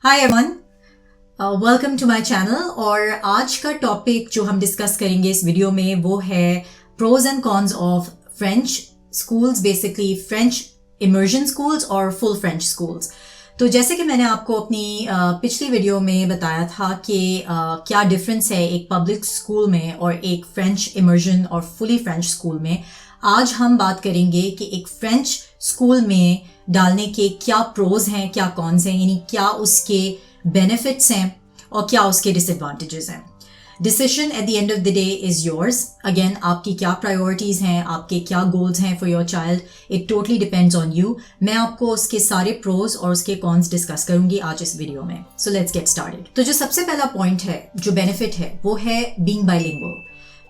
Hi everyone, welcome to my channel. और आज का टॉपिक जो हम डिस्कस करेंगे इस वीडियो में वो है pros and cons of French schools, basically French immersion schools और फुल फ्रेंच स्कूल्स। तो जैसे कि मैंने आपको अपनी पिछली वीडियो में बताया था कि क्या डिफरेंस है एक पब्लिक स्कूल में और एक फ्रेंच इमर्जन और फुली फ्रेंच स्कूल में, आज हम बात करेंगे कि एक फ्रेंच स्कूल में डालने के क्या प्रोज हैं, क्या कॉन्स हैं, यानी क्या उसके बेनिफिट्स हैं और क्या उसके डिसएडवांटेजेस हैं। Decision at the end of the day is yours. Again, आपकी क्या प्रायोरिटीज़ हैं, आपके क्या गोल्स हैं for your child, it totally depends on you. मैं आपको उसके सारे प्रोज और उसके कॉन्स डिस्कस करूंगी आज इस वीडियो में। So let's get started. तो जो सबसे पहला पॉइंट है, जो बेनिफिट है, वो है बीइंग बाइलिंगुअल।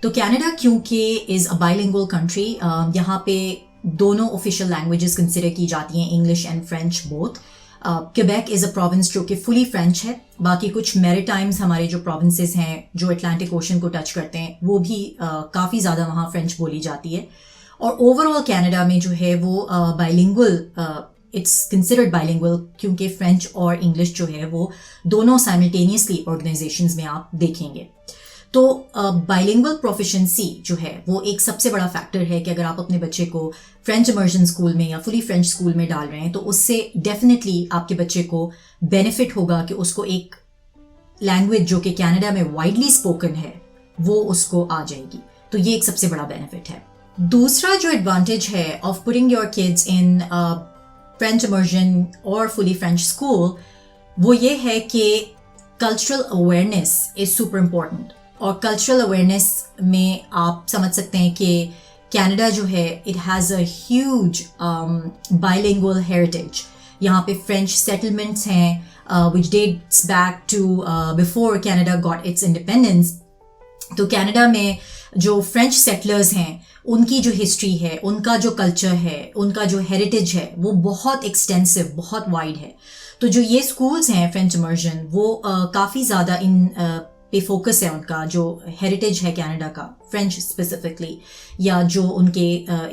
तो कनाडा क्योंकि इज़ अ बाइलिंगुअल कंट्री, यहाँ पे दोनों ऑफिशियल लैंग्वेजेस कंसिडर की जाती हैं, English and French both. Quebec is a province जो कि फुली फ्रेंच है। बाकी कुछ मैरीटाइम्स हमारे जो प्रोविंसेस हैं जो अटलांटिक ओशन को टच करते हैं, वो भी काफ़ी ज़्यादा वहाँ फ्रेंच बोली जाती है। और ओवरऑल कनाडा में जो है वो बाइलिंगुअल, इट्स कंसिडर्ड बाइलिंगुअल क्योंकि फ्रेंच और इंग्लिश जो है वो दोनों साइमल्टेनियसली ऑर्गेनाइजेशंस में आप देखेंगे। तो बाइलिंगुअल प्रोफिशिएंसी जो है वो एक सबसे बड़ा फैक्टर है कि अगर आप अपने बच्चे को फ्रेंच इमर्जन स्कूल में या फुली फ्रेंच स्कूल में डाल रहे हैं तो उससे डेफिनेटली आपके बच्चे को बेनिफिट होगा कि उसको एक लैंग्वेज जो कि कनाडा में वाइडली स्पोकन है वो उसको आ जाएगी। तो ये एक सबसे बड़ा बेनिफिट है। दूसरा जो एडवांटेज है of putting your kids in French immersion और फुली फ्रेंच स्कूल, वो ये है कि cultural awareness is super important. और कल्चरल अवेयरनेस में आप समझ सकते हैं कि कनाडा जो है it has a huge bilingual heritage. यहाँ पे फ्रेंच सेटलमेंट्स हैं which dates back to before Canada got its independence. तो कनाडा में जो फ्रेंच सेटलर्स हैं उनकी जो हिस्ट्री है, उनका जो कल्चर है, उनका जो हेरिटेज है वो बहुत एक्सटेंसिव, बहुत वाइड है। तो जो ये स्कूल्स हैं फ्रेंच इमर्जन, वो काफ़ी ज़्यादा इन पे फोकस है उनका जो हेरिटेज है कनाडा का, फ्रेंच स्पेसिफिकली, या जो उनके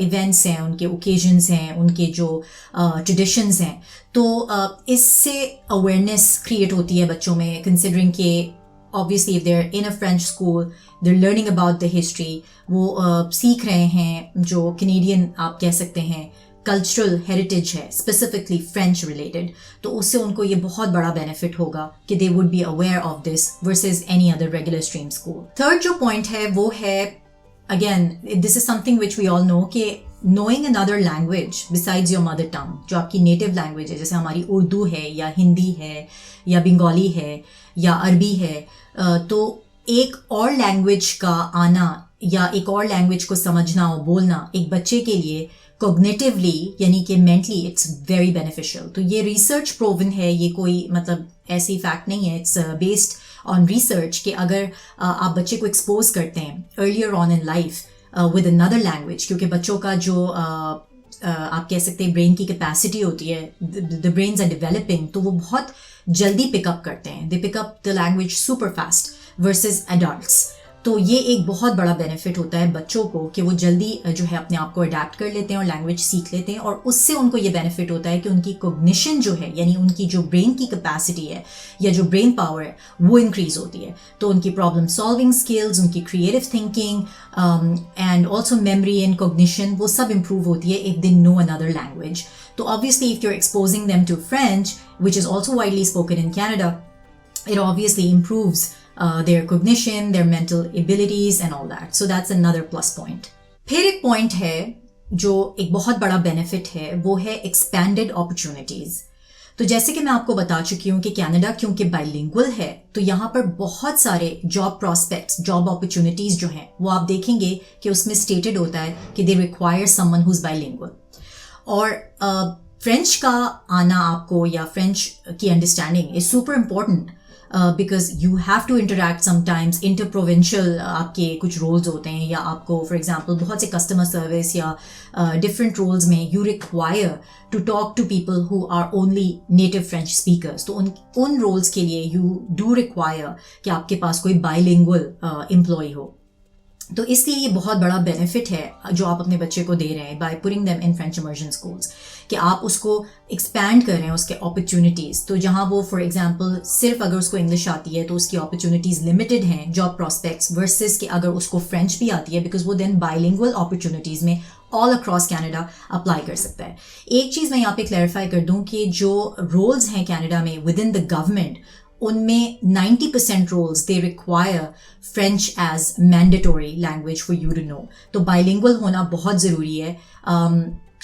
इवेंट्स हैं, उनके ओकेजन्स हैं, उनके जो ट्रेडिशंस हैं। तो इससे अवेयरनेस क्रिएट होती है बच्चों में, कंसिडरिंग कि obviously if they are in a French school they are learning about the history, वो सीख रहे हैं जो कैनेडियन आप कह सकते हैं कल्चरल हेरिटेज है, स्पेसिफिकली फ्रेंच रिलेटेड। तो उससे उनको ये बहुत बड़ा बेनिफिट होगा कि they would be aware of this versus any other regular stream school. Third जो पॉइंट है वो है, again this is something which we all know, कि knowing another language besides your mother tongue, जो आपकी नेटिव लैंग्वेज है, जैसे हमारी उर्दू है या हिंदी है या बंगाली है या अरबी है, तो एक और लैंग्वेज का आना या एक और लैंग्वेज को समझना और बोलना एक बच्चे के लिए कॉग्निटिवली यानी कि मेंटली इट्स वेरी बेनिफिशियल। तो ये रिसर्च प्रूवन है, ये कोई मतलब ऐसी फैक्ट नहीं है, इट्स बेस्ड ऑन रिसर्च कि अगर आप बच्चे को एक्सपोज करते हैं earlier on in life with another language, क्योंकि बच्चों का जो आप कह सकते हैं ब्रेन की कैपेसिटी होती है, द ब्रेन्स आर डेवलपिंग, तो वो बहुत जल्दी पिकअप करते हैं, they pick up the language super fast versus adults. तो ये एक बहुत बड़ा बेनिफिट होता है बच्चों को कि वो जल्दी जो है अपने आप को अडेप्ट कर लेते हैं और लैंग्वेज सीख लेते हैं। और उससे उनको ये बेनिफिट होता है कि उनकी कॉग्निशन जो है, यानी उनकी जो ब्रेन की कैपेसिटी है या जो ब्रेन पावर है वो इंक्रीज होती है। तो उनकी प्रॉब्लम सॉल्विंग स्किल्स, उनकी creative thinking and also memory and cognition, वो सब इम्प्रूव होती है if they know another language. तो obviously if you are exposing them to French which is also widely spoken in Canada, it obviously improves their cognition, their mental abilities and all that. So that's another plus point. फिर एक point है जो एक बहुत बड़ा benefit है, वो है expanded opportunities. तो जैसे कि मैं आपको बता चुकी हूँ कि कनाडा क्योंकि बाइलिंगुअल है तो यहाँ पर बहुत सारे जॉब प्रोस्पेक्ट्स, जॉब अपॉर्चुनिटीज जो हैं वो आप देखेंगे कि उसमें स्टेटेड होता है कि they require someone who is bilingual. और फ्रेंच का आना आपको या फ्रेंच की understanding is super important because you have to interact sometimes, inter provincial आपके कुछ रोल्स होते हैं, या आपको फॉर एग्जांपल बहुत से कस्टमर सर्विस या डिफरेंट रोल्स में you require to talk to people who are only native French speakers. तो उन रोल्स के लिए यू डू रिक्वायर कि आपके पास कोई बाइलिंगुअल एम्प्लॉय हो। تو اس لیے یہ بہت بڑا بینیفٹ ہے جو آپ اپنے بچے کو دے رہے ہیں by putting them in French immersion schools, کہ آپ اس کو ایکسپینڈ کر رہے ہیں اس کے اپرچونیٹیز. تو جہاں وہ فار ایگزامپل صرف اگر اس کو انگلش آتی ہے تو اس کی اپرچونیٹیز لمیٹڈ ہیں جاب پراسپیکٹس, ورسز کہ اگر اس کو فرینچ بھی آتی ہے, بیکاز وہ دین بائی لنگول اپرچونیٹیز میں آل اکراس کینیڈا اپلائی کر سکتا ہے. ایک چیز میں یہاں پہ کلیئرفائی کر دوں کہ جو رولز ہیں کینیڈا میں ود ان دا گورنمنٹ, ان میں 90% roles they require French as mandatory language for you to know. تو بائی لنگول ہونا بہت ضروری ہے,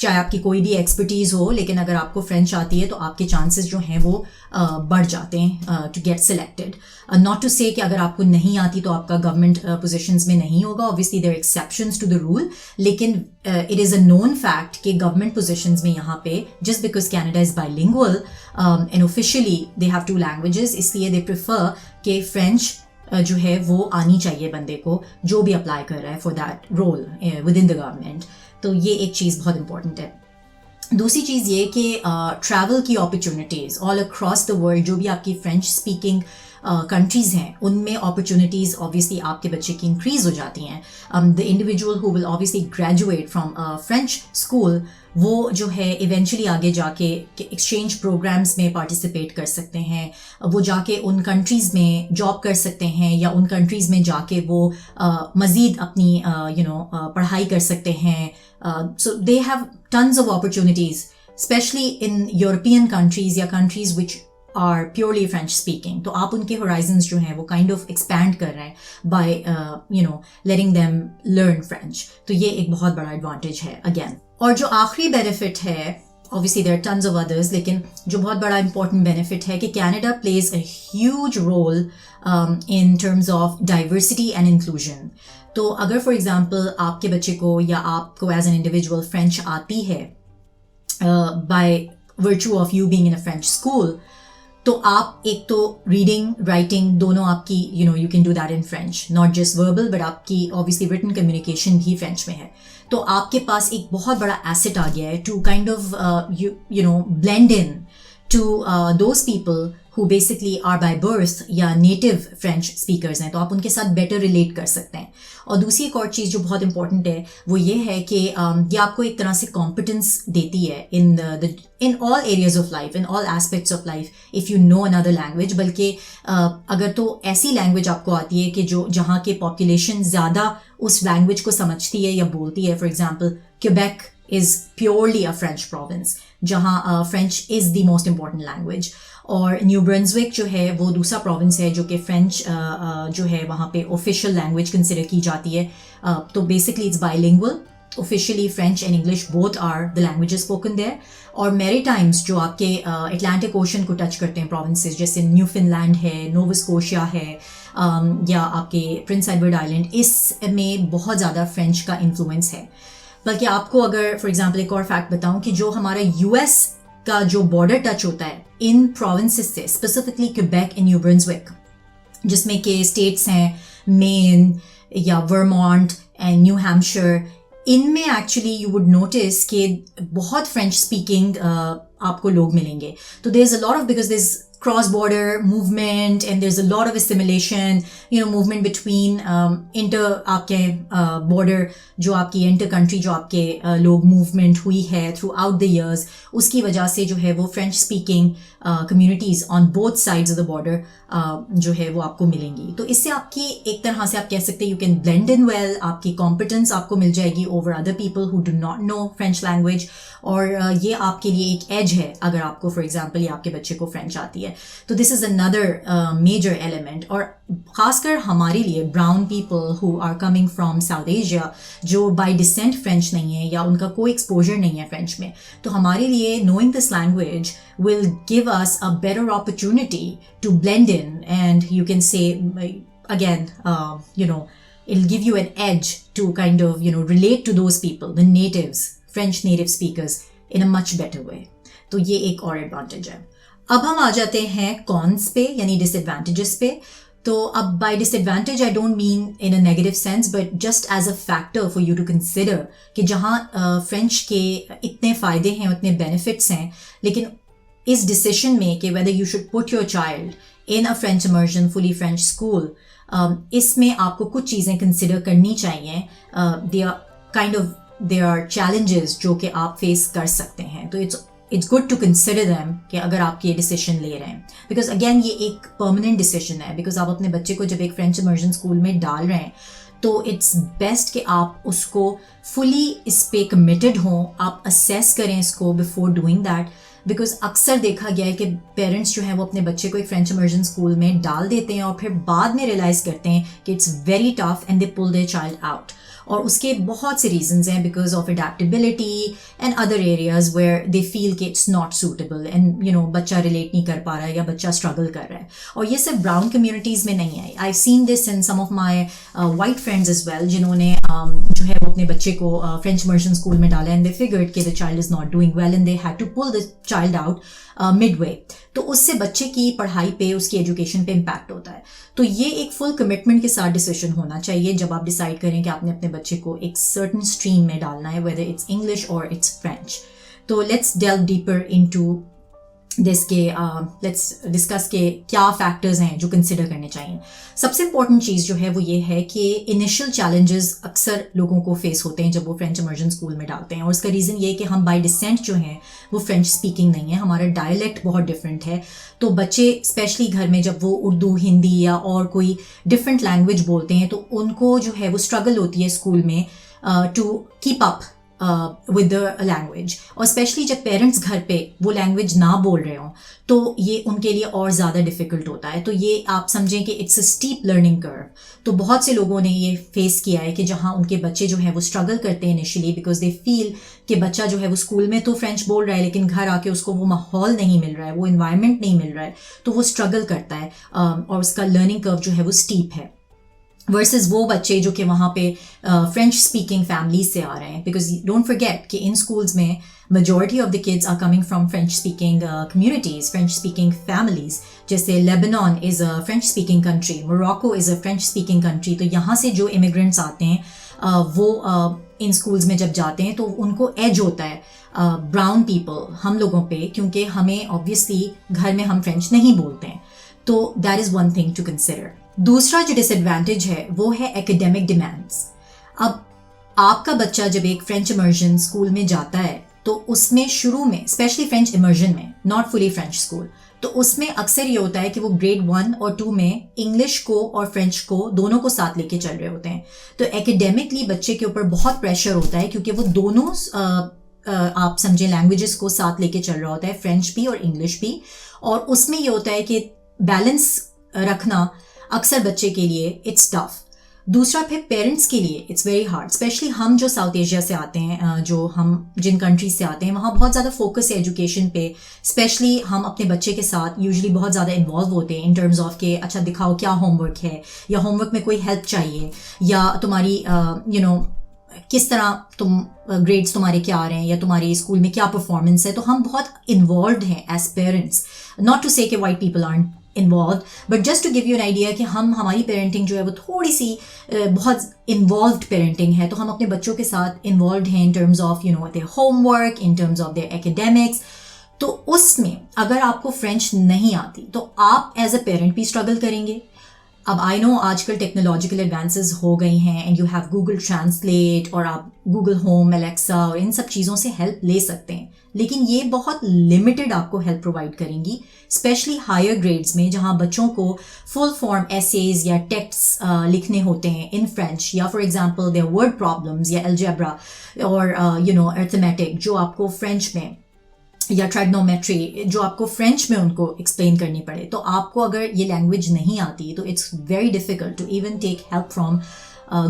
چاہے آپ کی کوئی بھی ایکسپرٹیز ہو, لیکن اگر آپ کو فرینچ آتی ہے تو آپ کے چانسز جو ہیں وہ بڑھ جاتے ہیں to get selected. Not to say کہ اگر آپ کو نہیں آتی تو آپ کا گورنمنٹ پوزیشنز میں نہیں ہوگا, obviously there exceptions to the rule, لیکن it is a known fact کہ گورنمنٹ پوزیشنز میں یہاں پہ just because Canada is bilingual and officially they have 2 languages, اس لیے دے پریفر کہ فرینچ جو ہے وہ آنی چاہیے بندے کو جو بھی اپلائی کر رہا ہے for that role with in the government. تو یہ ایک چیز بہت امپورٹنٹ ہے. دوسری چیز یہ کہ ٹریول کی opportunities all across the world, جو بھی آپ کی فرینچ اسپیکنگ کنٹریز ہیں ان میں اپرچونیٹیز آبویسلی آپ کے بچے کی انکریز ہو جاتی ہیں. The individual who will obviously graduate from French school, وہ جو ہے ایونچولی آگے جا کے ایکسچینج پروگرامز میں پارٹیسپیٹ کر سکتے ہیں, وہ جا کے ان کنٹریز میں جاب کر سکتے ہیں, یا ان کنٹریز میں جا کے وہ مزید اپنی پڑھائی کر سکتے ہیں. So they have tons of opportunities especially in European countries یا countries which are purely French speaking. تو آپ ان کے ہورائزنز جو ہیں وہ کائنڈ آف ایکسپینڈ کر رہے ہیں by letting them learn French. تو یہ ایک بہت بڑا ایڈوانٹیج ہے اگین. اور جو آخری بینیفٹ ہے, obviously there are tons of others, لیکن جو بہت بڑا امپورٹنٹ بینیفٹ ہے کہ Canada plays a huge role in terms of diversity and inclusion. تو اگر فار ایگزامپل آپ کے بچے کو یا آپ کو ایز این انڈیویجول فرینچ آتی ہے by virtue of you being in a French school, تو آپ ایک تو ریڈنگ رائٹنگ دونوں آپ کی you can do that in French, not just verbal but آپ کی obviously written کمیونیکیشن بھی فرینچ میں ہے. تو آپ کے پاس ایک بہت بڑا ایسٹ آ گیا ہے to kind of blend in to those people who basically are by birth یا نیٹو فرینچ اسپیکرز ہیں, تو آپ ان کے ساتھ بیٹر ریلیٹ کر سکتے ہیں. اور دوسری ایک اور چیز جو بہت امپورٹنٹ ہے وہ یہ ہے کہ یہ آپ کو ایک طرح سے کمپٹنس دیتی ہے in all areas of life, in all aspects of life if you know another language. بلکہ اگر تو ایسی لینگویج آپ کو آتی ہے کہ جہاں کے پاپولیشن زیادہ اس لینگویج کو سمجھتی ہے یا بولتی ہے, for example Quebec is purely a French province جہاں French is the most important language, اور نیو برنزوک جو ہے وہ دوسرا پروونس ہے جو کہ فرینچ جو ہے وہاں پہ آفیشیل لینگویج کنسیڈر کی جاتی ہے. تو basically it's bilingual, officially French and English both are the languages spoken there. اور میری ٹائمس جو آپ کے اٹلانٹک اوشن کو ٹچ کرتے ہیں پروونسز, جیسے نیو فن لینڈ ہے, نووا اسکوشیا ہے, یا آپ کے پرنس ایڈورڈ آئلینڈ, اس میں بہت زیادہ فرینچ کا انفلوئنس ہے. بلکہ آپ کو اگر فار ایگزامپل ایک اور فیکٹ بتاؤں کہ جو ہمارا یو ایس کا جو بارڈر ٹچ ہوتا ہے ان پروونسز سے, specifically Quebec and new Brunswick, جس میں کہ اسٹیٹس ہیں مین یا ورمونٹ اینڈ نیو ہیمپشائر, ان میں ایکچولی یو وڈ نوٹس کہ بہت فرینچ اسپیکنگ آپ کو لوگ ملیں گے. تو there is a lot of, because there is cross border movement and there's a lot of assimilation, movement between آپ کے border جو آپ کی انٹر کنٹری جو آپ کے لوگ موومنٹ ہوئی ہے تھرو آؤٹ دا ایئرز, اس کی وجہ سے جو ہے وہ French speaking communities on both sides of the border جو ہے وہ آپ کو ملیں گی. تو اس سے آپ کی ایک طرح سے آپ کہہ سکتے ہیں you can blend in well, آپ کی کمپٹنس آپ کو مل جائے گی over other people who do not know French language, اور یہ آپ کے لیے ایک ایج ہے اگر آپ کو فار ایگزامپل یا آپ کے بچے کو فرینچ آتی ہے. تو دس از اندر میجر ایلیمنٹ. اور خاص کر ہمارے لیے brown people who are coming from South Asia, جو بائی ڈسینٹ فرینچ نہیں ہے یا ان کا کوئی ایکسپوجر نہیں ہے فرینچ میں, تو ہمارے لیے knowing this language will give us a better opportunity to blend in, and you can say again it'll give you an edge to kind of relate to those people, the natives, French native speakers, in a much better way. تو یہ ایک اور advantage ہے. اب ہم آ جاتے ہیں کونس پہ, یعنی ڈس ایڈوانٹیجز پہ. تو اب by disadvantage I don't mean in a negative sense, but just as a factor for you to consider کہ جہاں فرینچ کے اتنے فائدے ہیں اتنے بینیفٹس ہیں, لیکن اس ڈیسیشن میں کہ whether you should put your child in a French immersion fully French school, اس میں آپ کو کچھ چیزیں کنسیڈر کرنی چاہیے. there are challenges جو کہ آپ فیس کر سکتے ہیں. تو it's good to consider them کہ اگر آپ یہ ڈیسیشن لے رہے ہیں, بیکاز اگین یہ ایک پرماننٹ ڈیسیشن ہے. بیکاز آپ اپنے بچے کو جب ایک فرینچ امرجن اسکول میں ڈال رہے ہیں تو اٹس بیسٹ کہ آپ اس کو فلی اس پہ کمیٹڈ ہوں, آپ اسیس کریں اس کو بفور ڈوئنگ دیٹ. بیکاز اکثر دیکھا گیا ہے کہ پیرنٹس جو ہیں وہ اپنے بچے کو ایک فرینچ امرجن اسکول میں ڈال دیتے ہیں اور پھر بعد میں ریئلائز کرتے ہیں کہ it's very tough and they pull their child out. اور اس کے بہت سے ریزنز ہیں, because of adaptability and other areas where they feel کہ اٹس ناٹ سوٹیبل اینڈ بچہ ریلیٹ نہیں کر پا رہا ہے یا بچہ اسٹرگل کر رہا ہے. اور یہ صرف براؤن کمیونٹیز میں نہیں ہے, I seen this in some of my white friends as well, جنہوں نے جو ہے وہ اپنے بچے کو فرینچ امرجن اسکول میں ڈالا اینڈ دے فگرڈ کہ the child is not doing well and they had to pull the child out midway. تو اس سے بچے کی پڑھائی پہ, اس کی ایجوکیشن پہ امپیکٹ ہوتا ہے. تو یہ ایک فل کمٹمنٹ کے ساتھ ڈیسیشن ہونا چاہیے جب آپ ڈیسائڈ کریں کہ آپ نے اپنے بچے کو ایک سرٹن اسٹریم میں ڈالنا ہے, ویدر اٹس انگلش اور اٹس فرینچ. تو let's delve deeper into this کے لیٹس ڈسکس کے کیا فیکٹرز ہیں جو کنسیڈر کرنے چاہیے. سب سے امپورٹنٹ چیز جو ہے وہ یہ ہے کہ انیشیل چیلنجز اکثر لوگوں کو فیس ہوتے ہیں جب وہ فرینچ امرجن اسکول میں ڈالتے ہیں, اور اس کا ریزن یہ ہے کہ ہم بائی ڈسینٹ جو ہیں وہ فرینچ اسپیکنگ نہیں ہے, ہمارا ڈائلیکٹ بہت ڈفرینٹ ہے. تو بچے اسپیشلی گھر میں جب وہ اردو, ہندی یا اور کوئی ڈفرینٹ لینگویج بولتے ہیں تو ان کو جو ہے وہ اسٹرگل ہوتی ہے اسکول میں to keep up with the language. اور اسپیشلی جب پیرنٹس گھر پہ وہ لینگویج نہ بول رہے ہوں تو یہ ان کے لیے اور زیادہ ڈیفیکلٹ ہوتا ہے. تو یہ آپ سمجھیں کہ it's a step learning curve. تو بہت سے لوگوں نے یہ فیس کیا ہے کہ جہاں ان کے بچے جو ہیں وہ اسٹرگل کرتے ہیں انیشلی, بیکاز دے فیل کہ بچہ جو ہے وہ اسکول میں تو فرینچ بول رہا ہے لیکن گھر آ کے اس کو وہ ماحول نہیں مل رہا ہے, وہ انوائرمنٹ نہیں مل رہا ہے, تو وہ اسٹرگل کرتا ہے اور اس کا لرننگ کرو جو ہے وہ اسٹیپ ہے. ورسز وہ بچے جو کہ وہاں پہ فرینچ اسپیکنگ فیملیز سے آ رہے ہیں, بیکاز ڈونٹ فرگیٹ کہ ان اسکولز میں majority of the kids are coming from French speaking communities, French speaking families. جیسے Lebanon is a French speaking country, Morocco is a French speaking country. تو یہاں سے جو امیگرینٹس آتے ہیں وہ ان اسکولز میں جب جاتے ہیں تو ان کو ایج ہوتا ہے براؤن پیپل, ہم لوگوں پہ, کیونکہ ہمیں آبویسلی گھر میں ہم فرینچ نہیں بولتے ہیں. تو that is one thing to consider. دوسرا جو ڈس ایڈوانٹیج ہے وہ ہے ایکیڈیمک ڈیمانڈس. اب آپ کا بچہ جب ایک فرینچ امرجن اسکول میں جاتا ہے تو اس میں شروع میں, اسپیشلی فرینچ امرجن میں, ناٹ فلی فرینچ اسکول, تو اس میں اکثر یہ ہوتا ہے کہ وہ گریڈ 1 اور 2 میں انگلش کو اور فرینچ کو دونوں کو ساتھ لے کے چل رہے ہوتے ہیں. تو ایکیڈیمکلی بچے کے اوپر بہت پریشر ہوتا ہے کیونکہ وہ دونوں آپ سمجھیں لینگویجز کو ساتھ لے کے چل رہا ہوتا ہے, فرینچ بھی اور انگلش بھی. اور اس میں یہ ہوتا ہے کہ بیلنس رکھنا اکثر بچے کے لیے اٹس ٹف. دوسرا پھر پیرنٹس کے لیے اٹس ویری ہارڈ, اسپیشلی ہم جو ساؤتھ ایشیا سے آتے ہیں, جو ہم جن کنٹریز سے آتے ہیں وہاں بہت زیادہ فوکس ہے ایجوکیشن پہ. اسپیشلی ہم اپنے بچے کے ساتھ یوزلی بہت زیادہ انوالو ہوتے ہیں ان ٹرمز آف کہ اچھا دکھاؤ کیا ہوم ورک ہے, یا ہوم ورک میں کوئی ہیلپ چاہیے, یا تمہاری کس طرح تم گریڈس تمہارے کیا آ رہے ہیں, یا تمہاری اسکول میں کیا پرفارمنس ہے. تو ہم بہت انوالوڈ ہیں as parents, not to say کہ white people aren't involved, but just to give you an idea کہ ہماری پیرنٹنگ جو ہے وہ تھوڑی سی بہت انوالوڈ پیرنٹنگ ہے. تو ہم اپنے بچوں کے ساتھ انوالوڈ ہیں in terms of their homework, in terms of their academics. تو اس میں اگر آپ کو فرینچ نہیں آتی تو آپ ایز اے پیرنٹ بھی اسٹرگل کریں گے. اب آئی نو آج کل ٹیکنالوجیکل ایڈوانسز ہو گئی ہیں and you have Google translate, اور آپ گوگل ہوم, الیکسا اور ان سب چیزوں سے ہیلپ لے سکتے ہیں, لیکن یہ بہت لمیٹڈ آپ کو ہیلپ پرووائڈ کریں گی, اسپیشلی ہائر گریڈس میں جہاں بچوں کو فل فارم ایسیز یا ٹیکسٹ لکھنے ہوتے ہیں ان فرینچ, یا for example their word problems یا الجبرا اور ارتھمیٹک جو آپ کو فرینچ میں, یا ٹریگنومیٹری جو آپ کو فرینچ میں ان کو ایکسپلین کرنی پڑے. تو آپ کو اگر یہ لینگویج نہیں آتی تو it's very difficult to even take help from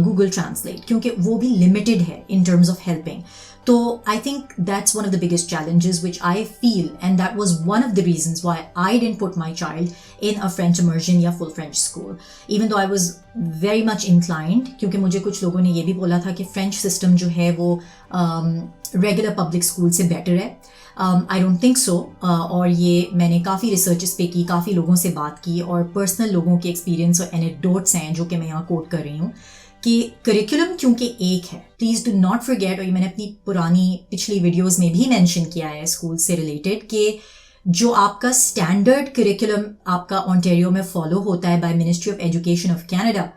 Google Translate, کیونکہ وہ بھی لمیٹڈ ہے ان ٹرمز آف ہیلپنگ. تو I think that's one of the biggest challenges which I feel, and that was one of the reasons why I didn't put my child in a French immersion یا full French school, even though I was very much inclined, کیونکہ مجھے کچھ لوگوں نے یہ بھی بولا تھا کہ فرینچ سسٹم جو ہے وہ ریگولر پبلک اسکول سے بیٹر ہے. آئی ڈونٹ تھنک سو, اور یہ میں نے کافی ریسرچ اس پہ کی, کافی لوگوں سے بات کی, اور پرسنل لوگوں کے ایکسپیرینس اور اینیکڈوٹس ہیں جو کہ میں یہاں کوٹ کر رہی ہوں کہ کریکولم کیونکہ ایک ہے, پلیز ڈو ناٹ فرگیٹ, اور یہ میں نے اپنی پچھلی ویڈیوز میں بھی مینشن کیا ہے اسکول سے ریلیٹڈ, کہ जो आपका स्टैंडर्ड करिकुलम आपका ओंटारियो में फॉलो होता है by ministry of education of Canada,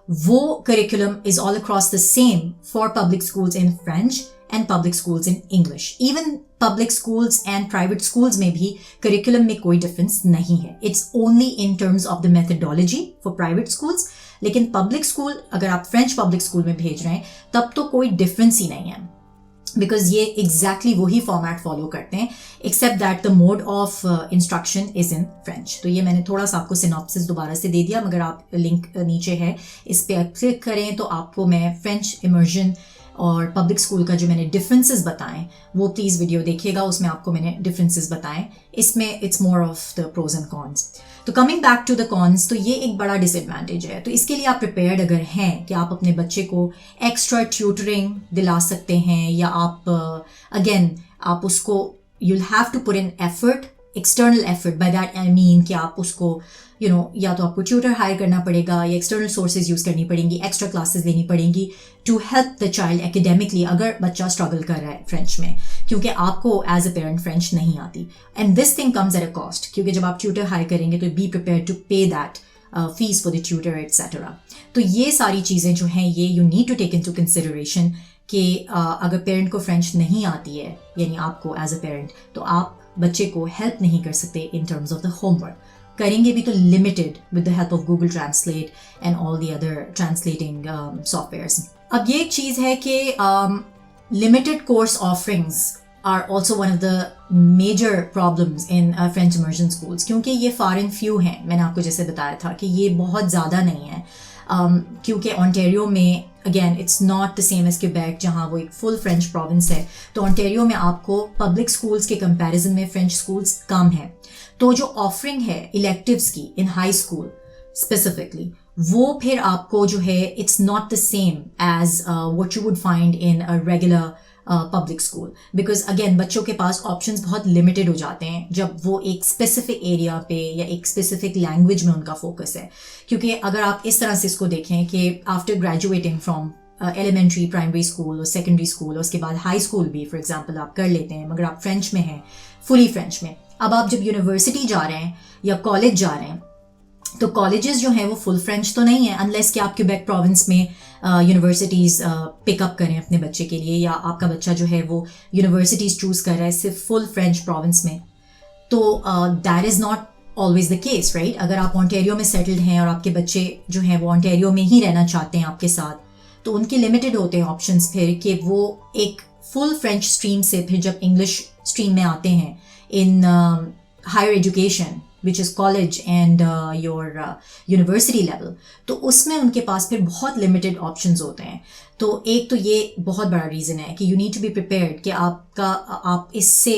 वो curriculum is all across the same for public schools in French and public schools in English. Even public schools and private schools में भी curriculum में कोई difference नहीं है. It's only in terms of the methodology for private schools. लेकिन public school, अगर आप French public school में भेज रहे हैं तब तो कोई डिफरेंस ही नहीं है, बिकॉज ये एग्जैक्टली वही फॉर्मेट फॉलो करते हैं, except that the mode of instruction is in French. तो ये मैंने थोड़ा सा आपको सिनॉप्सिस दोबारा से दे दिया, मगर आप लिंक नीचे है, इस पर आप क्लिक करें तो आपको मैं फ्रेंच इमर्जन और पब्लिक स्कूल का जो मैंने डिफरेंसेस बताएं वो प्लीज़ वीडियो देखिएगा, उसमें आपको मैंने डिफरेंसेस बताएं. इसमें it's more of the pros and cons. तो coming back to the cons, तो ये एक बड़ा डिसएडवांटेज है. तो इसके लिए आप प्रिपेयर्ड अगर हैं कि आप अपने बच्चे को एक्स्ट्रा ट्यूटरिंग दिला सकते हैं, या आप अगेन आप उसको you'll have to put in effort, external effort. By that I mean कि आप उसको या तो आपको ट्यूटर हायर करना पड़ेगा या एक्सटर्नल सोर्सेज यूज़ करनी पड़ेंगी, एक्स्ट्रा क्लासेस लेनी पड़ेंगी to help the child academically, अगर बच्चा स्ट्रगल कर रहा है फ्रेंच में, क्योंकि आपको एज अ पेरेंट फ्रेंच नहीं आती. And this thing comes at a cost, क्योंकि जब आप ट्यूटर हायर करेंगे तो be prepare to pay that fee for the tutor etcetera. तो ये सारी चीज़ें जो हैं ये you need to take into consideration कि अगर पेरेंट को फ्रेंच नहीं आती है, यानी आपको एज अ पेरेंट, तो आप बच्चे को हेल्प नहीं कर सकते in terms of the homework. करेंगे भी तो limited with the help of Google Translate and all the other translating softwares. अब ये एक चीज़ है कि limited course offerings are also one of the major problems in French immersion schools, क्योंकि ये फार एंड फ्यू हैं. मैंने आपको जैसे बताया था कि ये बहुत ज़्यादा नहीं है, क्योंकि ओंटारियो में again it's not the same as Quebec जहाँ वो एक फुल फ्रेंच प्रोविंस है. तो ओंटारियो में आपको पब्लिक स्कूल्स के कंपैरिजन में फ्रेंच स्कूल्स कम हैं. तो जो ऑफरिंग है इलेक्टिव्स की इन हाई स्कूल स्पेसिफिकली, वो फिर आपको जो है it's not the same as what you would find in a regular public school, because again बच्चों के पास ऑप्शंस बहुत लिमिटेड हो जाते हैं जब वो एक स्पेसिफिक एरिया पे या एक स्पेसिफिक लैंग्वेज में उनका फोकस है. क्योंकि अगर आप इस तरह से इसको देखें कि after graduating from elementary, primary school और सेकेंडरी स्कूल, उसके बाद हाई स्कूल भी फॉर एग्जांपल आप कर लेते हैं, मगर आप फ्रेंच में हैं, फुली फ्रेंच में. अब आप जब यूनिवर्सिटी जा रहे हैं या कॉलेज जा रहे हैं, तो कॉलेजेस जो हैं वो फुल फ्रेंच तो नहीं है, अनलेस कि आप क्यूबेक प्रोविंस में यूनिवर्सिटीज़ पिकअप करें अपने बच्चे के लिए, या आपका बच्चा जो है वो यूनिवर्सिटीज़ चूज़ कर रहा है सिर्फ फुल फ्रेंच प्रोविंस में. तो that is not always the case, right. अगर आप ओंटारियो में सेटल्ड हैं और आपके बच्चे जो हैं वो ओंटारियो में ही रहना चाहते हैं आपके साथ, तो उनके लिमिटेड होते हैं ऑप्शंस फिर कि वो एक फुल फ्रेंच स्ट्रीम से फिर जब इंग्लिश स्ट्रीम में आते हैं in higher education which is college and your university level, तो उसमें उनके पास फिर बहुत limited options होते हैं. तो एक तो ये बहुत बड़ा रीज़न है कि you need to be prepared कि आप इससे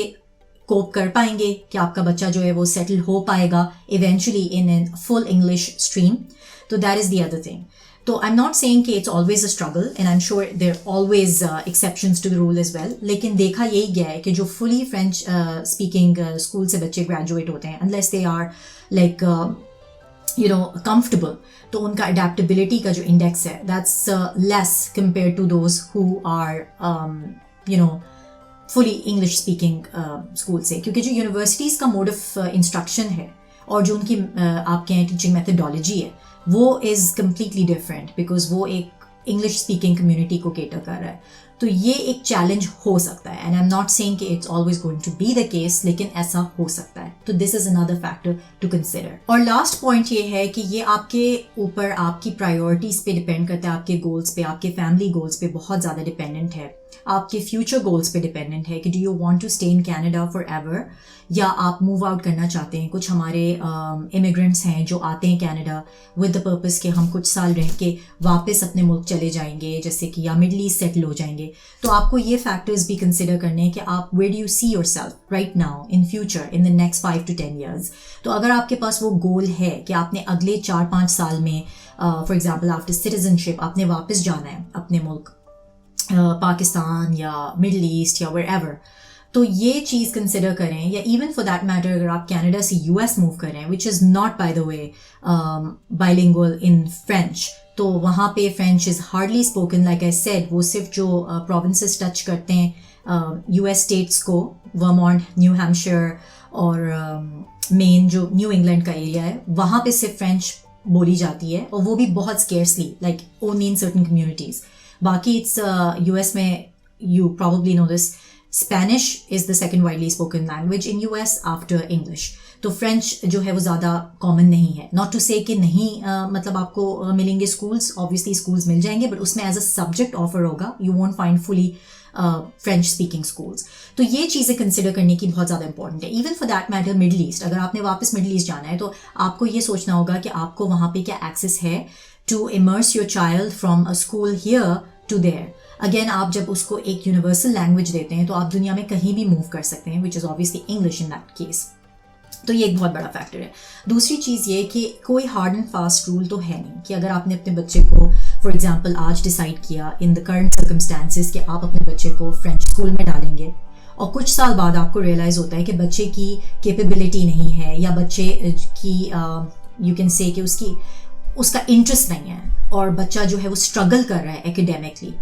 कोप कर पाएंगे कि आपका बच्चा जो है वो सेटल हो पाएगा eventually in a full English stream. तो that is the other thing. तो I'm not saying कि it's always a struggle, and I'm sure there are always exceptions to the rule as well. लेकिन देखा यही गया है कि जो fully French speaking school से बच्चे graduate होते हैं, unless they are like comfortable, तो उनका adaptability का जो index है that's less compared to those who are fully English speaking school से. क्योंकि जो universities का mode of instruction है और जो उनकी आप कहें teaching methodology है, वो इज़ कम्प्लीटली डिफरेंट, बिकॉज वो एक इंग्लिश स्पीकिंग कम्युनिटी को केटर कर रहा है. तो ये एक चैलेंज हो सकता है, and I am not saying कि it's always going to be the case, लेकिन ऐसा हो सकता है. तो this is another factor to consider. और लास्ट पॉइंट ये है कि ये आपके ऊपर, आपकी प्रायोरिटीज़ पे डिपेंड करता है, आपके गोल्स पे, आपके फैमिली गोल्स पे बहुत ज़्यादा डिपेंडेंट है, आपके फ्यूचर गोल्स पे डिपेंडेंट है कि do you want to stay in Canada forever, या आप मूव आउट करना चाहते हैं. कुछ हमारे इमिग्रेंट्स हैं जो आते हैं कनाडा विद द पर्पस कि हम कुछ साल रह के वापस अपने मुल्क चले जाएंगे, जैसे कि या मिडल ईस्ट सेटल हो जाएंगे. तो आपको ये फैक्टर्स भी कंसिडर करने हैं कि आप where do you see yourself right now in future in the next 5 to 10 years. तो अगर आपके पास वो गोल है कि आपने अगले 4-5 साल में फॉर एग्जाम्पल आफ्टर सिटीजनशिप आपने वापस जाना है अपने मुल्क, पाकिस्तान या मिडल ईस्ट या वेयर एवर, तो ये चीज़ कंसिडर करें. या इवन फॉर दैट मैटर अगर आप कनाडा से यूएस मूव करें, which is not by the way bilingual in French, तो वहाँ पे French is hardly spoken. Like I said, वो सिर्फ जो प्रोविंसेस टच करते हैं यूएस स्टेट्स को, वर्मोंट, न्यू हैम्पशायर और मेन जो न्यू इंग्लैंड का एरिया है वहाँ पे सिर्फ फ्रेंच बोली जाती है, और वो भी बहुत scarcely, like only in certain communities. बाकी इट्स US में, you probably know this, Spanish is the second widely spoken language in US after English. तो फ्रेंच जो है वो ज़्यादा कॉमन नहीं है. नॉट टू से कि नहीं मतलब आपको मिलेंगे स्कूल्स, ऑब्वियसली स्कूल्स मिल जाएंगे, बट उसमें एज अ सब्जेक्ट ऑफर होगा. You won't find fully French speaking schools. तो ये चीज़ें कंसिडर करने की बहुत ज़्यादा इंपॉर्टेंट है. Even for that matter middle east, अगर आपने वापस मिडल ईस्ट जाना है तो आपको ये सोचना होगा कि आपको वहाँ पे क्या एक्सेस है to immerse your child from a school here to there. Again आप जब उसको एक यूनिवर्सल लैंग्वेज देते हैं तो आप दुनिया में कहीं भी मूव कर सकते हैं, which is obviously English in that case. तो ये एक बहुत बड़ा फैक्टर है. दूसरी चीज़ ये कि कोई हार्ड एंड फास्ट रूल तो है नहीं कि अगर आपने अपने बच्चे को फॉर एग्जांपल आज डिसाइड किया इन द करंट सर्कमस्टांसिस कि आप अपने बच्चे को फ्रेंच स्कूल में डालेंगे, और कुछ साल बाद आपको रियलाइज़ होता है कि बच्चे की कैपेबिलिटी नहीं है, या बच्चे की यू कैन से कि उसका इंटरेस्ट नहीं है, और बच्चा जो है वो स्ट्रगल कर रहा है एकेडेमिकली,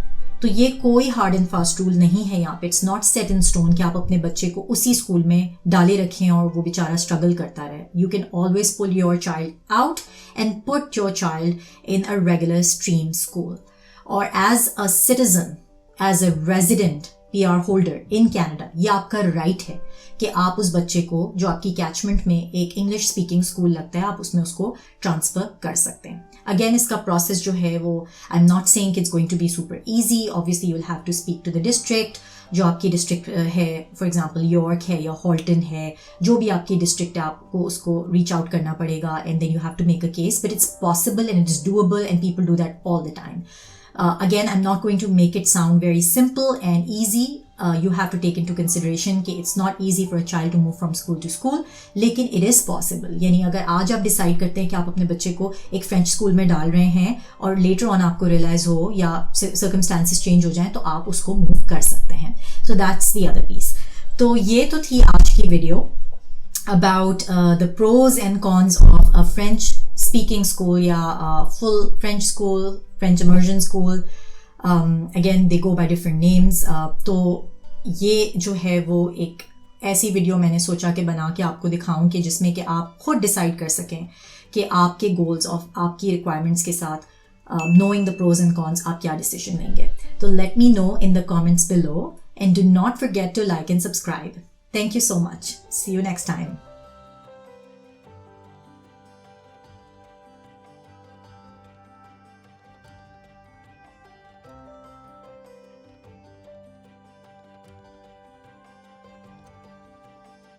तो ये कोई हार्ड एंड फास्ट रूल नहीं है यहाँ पे. It's not set in stone कि आप अपने बच्चे को उसी स्कूल में डाले रखें और वो बेचारा स्ट्रगल करता रहे. You can always pull your child out and put your child in a regular stream school. और as a citizen, as a resident PR holder in Canada, ये आपका राइट है कि आप उस बच्चे को जो आपकी कैचमेंट में एक इंग्लिश स्पीकिंग स्कूल लगता है, आप उसमें उसको ट्रांसफ़र कर सकते हैं. अगेन इसका प्रोसेस जो है वो, I am not saying it's going to be super easy. Obviously you will have to speak to the district, जो आपकी डिस्ट्रिक्ट है, फॉर एग्जांपल यॉर्क है या हॉल्टन है, जो भी आपकी डिस्ट्रिक्ट है, आपको उसको रीच आउट करना पड़ेगा, and then you have to make a case. But it's possible and it's doable and people do that all the time. Again, I'm not going to make it sound very simple and easy. You have to take into consideration कि it's not easy for a child to move from school to school, लेकिन it is possible. यानी अगर आज आप decide करते हैं कि आप अपने बच्चे को एक फ्रेंच स्कूल में डाल रहे हैं और लेटर ऑन आपको रियलाइज हो या सर्कमस्टांसिस चेंज हो जाएं तो आप उसको मूव कर सकते हैं. So that's the other piece. तो ये तो थी आज की video about the pros and cons of a French speaking school या full French school, French immersion school. Again, they go by different names. तो ये जो है वो एक ऐसी वीडियो मैंने सोचा कि बना के आपको दिखाऊं कि जिसमें कि आप खुद डिसाइड कर सकें कि आपके गोल्स और आपकी रिक्वायरमेंट्स के साथ knowing the pros and cons आप क्या डिसीजन लेंगे. तो let me know in the comments below and do not forget to like and subscribe. Thank you so much. See you next time.